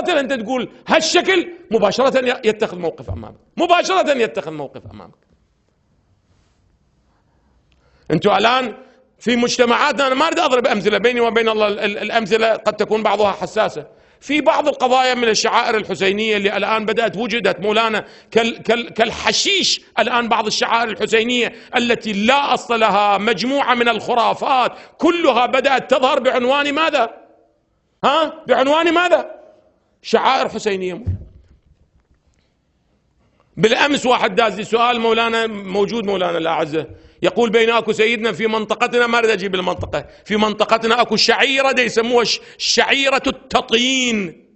مباشرة أنت تقول هالشكل، مباشرة يتخذ موقف أمامك، مباشرة يتخذ موقف أمامك. أنتم الآن في مجتمعاتنا، أنا ما أريد أضرب أمثلة، بيني وبين الله الأمثلة قد تكون بعضها حساسة، في بعض القضايا من الشعائر الحسينية اللي الآن بدأت وجدت مولانا كالحشيش، الآن بعض الشعائر الحسينية التي لا أصل لها، مجموعة من الخرافات كلها بدأت تظهر بعنوان ماذا؟ بعنوان ماذا؟ شعائر حسينية. بالأمس واحد داز لي سؤال مولانا، موجود مولانا الأعزة، يقول بين اكو سيدنا في منطقتنا، ما اريد اجيب المنطقه، في منطقتنا اكو شعيره دي يسموها شعيره التطين.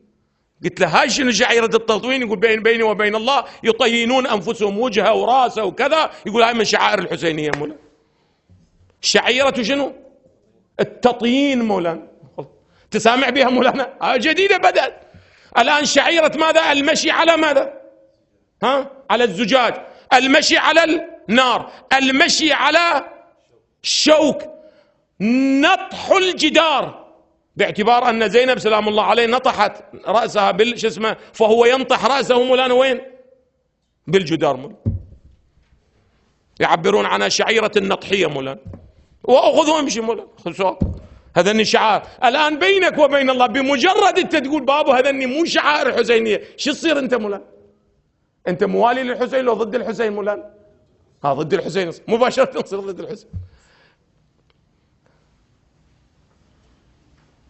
قلت له هاي شنو شعيره التطين؟ يقول بيني وبين الله يطينون انفسهم وجهه وراسه وكذا، يقول هاي من شعائر الحسينيه مولانا. شعيره شنو؟ التطين مولانا، تسامع بها مولانا؟ جديده بدات الان. شعيره ماذا؟ المشي على ماذا؟ على الزجاج، المشي على النار، المشي على الشوك، نطح الجدار، باعتبار أن زينب سلام الله عليه نطحت رأسها اسمه، فهو ينطح رأسه مولانا وين؟ بالجدار مولانا. يعبرون عنها شعيرة النطحية مولانا، وأخذوا امشي مولانا، هذا شعائر. الآن بينك وبين الله بمجرد أنت تقول بابو هذا مو شعائر حسينية، شو تصير أنت مولانا؟ أنت موالي للحسين لو ضد الحسين مولانا؟ ضد الحسين مباشرة تصير ضد الحسين.